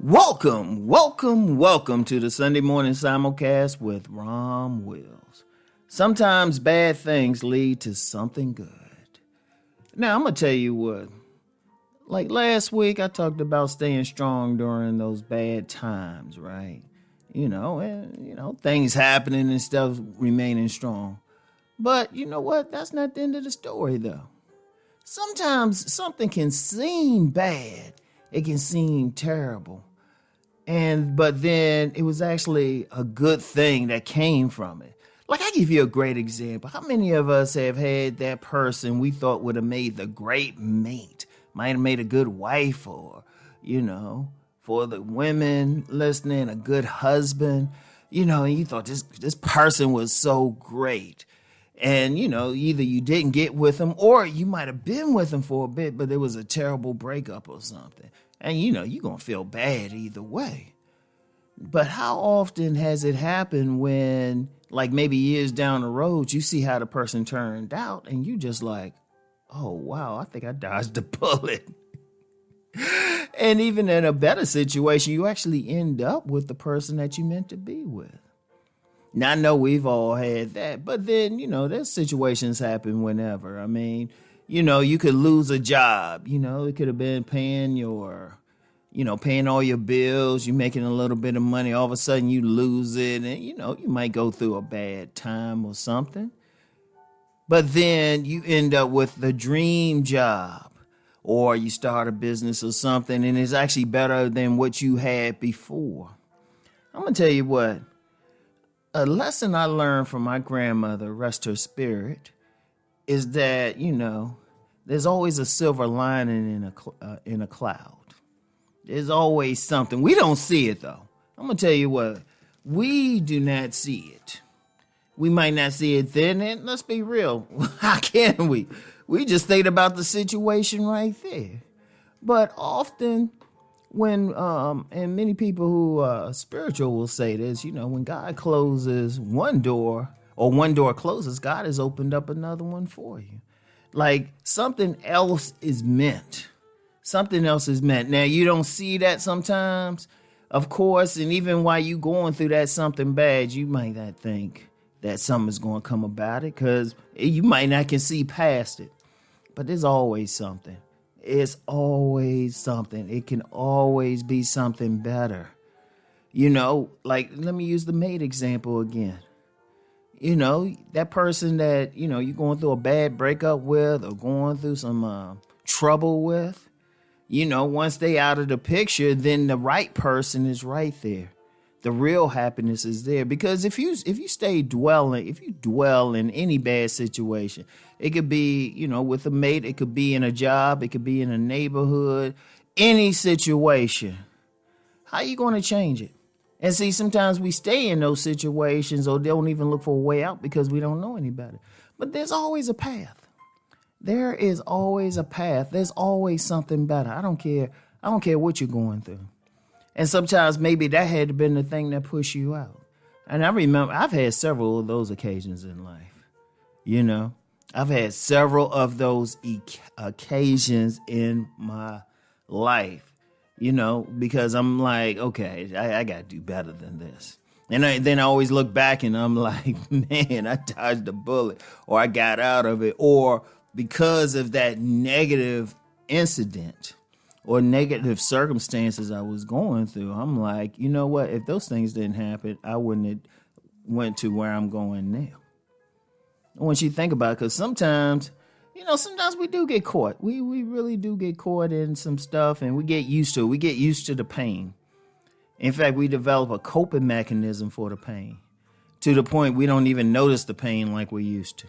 Welcome to the Sunday morning simulcast with Rom Wills. Sometimes bad things lead to something good. Now, I'm going to tell you what. Like last week, I talked about staying strong during those bad times, right? Things happening and stuff remaining strong. But you know what? That's not the end of the story, though. Sometimes something can seem bad. It can seem terrible. But then it was actually a good thing that came from it. Like, I give you a great example. How many of us have had that person we thought would have made the great mate, might have made a good wife, or, for the women listening, a good husband, and you thought this person was so great. And, either you didn't get with them or you might have been with them for a bit, but it was a terrible breakup or something. And, you're going to feel bad either way. But how often has it happened when, like maybe years down the road, you see how the person turned out and you just like, oh, wow, I think I dodged a bullet. And even in a better situation, you actually end up with the person that you meant to be with. Now, I know we've all had that, but then, there's situations happen whenever. I mean, you could lose a job. It could have been paying all your bills. You're making a little bit of money. All of a sudden, you lose it, and, you might go through a bad time or something. But then you end up with the dream job, or you start a business or something, and it's actually better than what you had before. I'm going to tell you what. A lesson I learned from my grandmother, rest her spirit, is that, there's always a silver lining in a cloud. There's always something. We don't see it, though. I'm going to tell you what. We do not see it. We might not see it then, and let's be real. How can we? We just think about the situation right there. But often, when and many people who are spiritual will say this, when God closes one door or one door closes, God has opened up another one for you. Like something else is meant. Something else is meant. Now, you don't see that sometimes, of course, and even while you going through that something bad, you might not think that something's going to come about it because you might not can see past it. But there's always something. It's always something. It can always be something better. Like, let me use the maid example again. That person that, you're going through a bad breakup with or going through some trouble with, once they out of the picture, then the right person is right there. The real happiness is there. Because if you dwell in any bad situation, it could be, with a mate, it could be in a job, it could be in a neighborhood, any situation. How are you going to change it? And see, sometimes we stay in those situations or don't even look for a way out because we don't know any better. But there's always a path. There is always a path. There's always something better. I don't care what you're going through. And sometimes maybe that had been the thing that pushed you out. And I remember I've had several of those occasions in life. I've had several of those occasions in my life, because I'm like, okay, I got to do better than this. And then I always look back and I'm like, man, I dodged a bullet or I got out of it. Or because of that negative incident or negative circumstances I was going through, I'm like, you know what? If those things didn't happen, I wouldn't have went to where I'm going now. I want you to think about it, because sometimes we do get caught. We really do get caught in some stuff, and we get used to it. We get used to the pain. In fact, we develop a coping mechanism for the pain to the point we don't even notice the pain like we used to.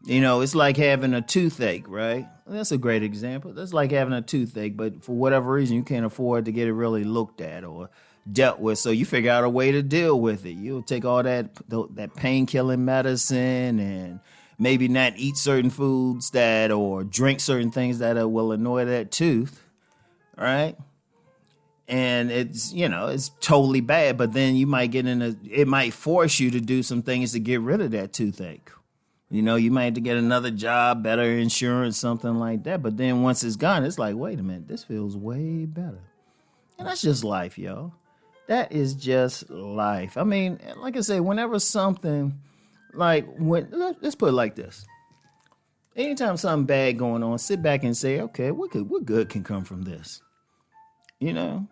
It's like having a toothache, right? That's a great example. That's like having a toothache, but for whatever reason, you can't afford to get it really looked at or dealt with. So you figure out a way to deal with it. You'll take all that pain-killing medicine and maybe not eat certain foods or drink certain things that will annoy that tooth, right? And it's totally bad, but then you might it might force you to do some things to get rid of that toothache. You might have to get another job, better insurance, something like that. But then once it's gone, it's like, wait a minute, this feels way better. And that's just life, yo. That is just life. I mean, like I say, whenever something let's put it like this. Anytime something bad going on, sit back and say, okay, what good can come from this? You know?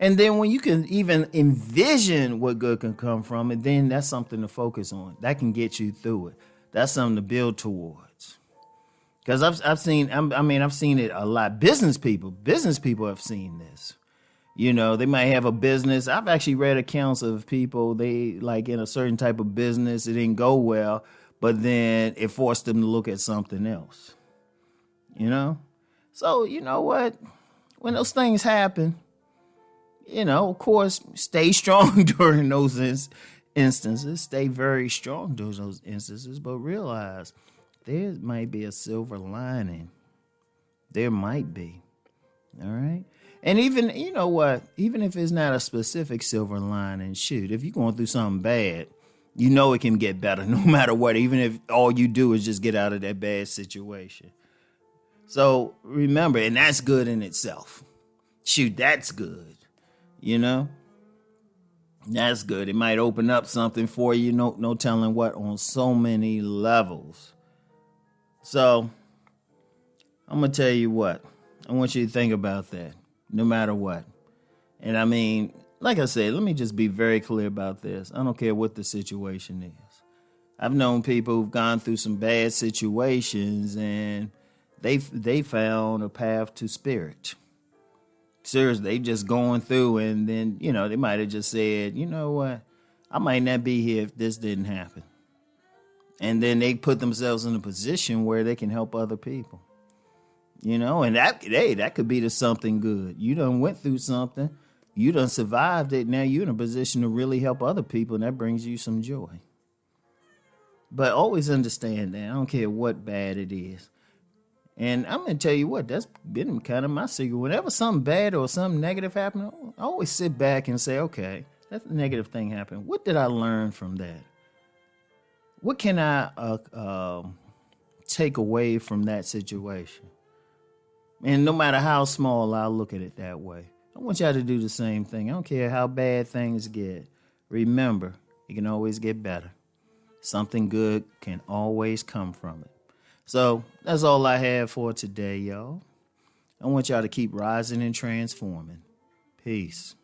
And then when you can even envision what good can come from it, then that's something to focus on. That can get you through it. That's something to build towards. Because I've seen it a lot. Business people have seen this. You know, they might have a business. I've actually read accounts of people, they like in a certain type of business, it didn't go well, but then it forced them to look at something else. You know? So, you know what? When those things happen, you know, of course, stay strong during those instances. Stay very strong during those instances, but realize there might be a silver lining. There might be. All right? And even, you know what, even if it's not a specific silver lining, shoot, if you're going through something bad, you know it can get better no matter what, even if all you do is just get out of that bad situation. So remember, and that's good in itself. Shoot, that's good. You know? That's good. It might open up something for you, no telling what, on so many levels. So I'm going to tell you what. I want you to think about that. No matter what. And I mean, like I said, let me just be very clear about this. I don't care what the situation is. I've known people who've gone through some bad situations and they found a path to spirit. Seriously, they just going through, and then, you know, they might have just said, you know what, I might not be here if this didn't happen. And then they put themselves in a position where they can help other people. You know, and that could be to something good. You done went through something. You done survived it. Now you're in a position to really help other people, and that brings you some joy. But always understand that. I don't care what bad it is. And I'm going to tell you what, that's been kind of my secret. Whenever something bad or something negative happens, I always sit back and say, okay, that negative thing happened. What did I learn from that? What can I take away from that situation? And no matter how small, I'll look at it that way. I want y'all to do the same thing. I don't care how bad things get. Remember, it can always get better. Something good can always come from it. So that's all I have for today, y'all. I want y'all to keep rising and transforming. Peace.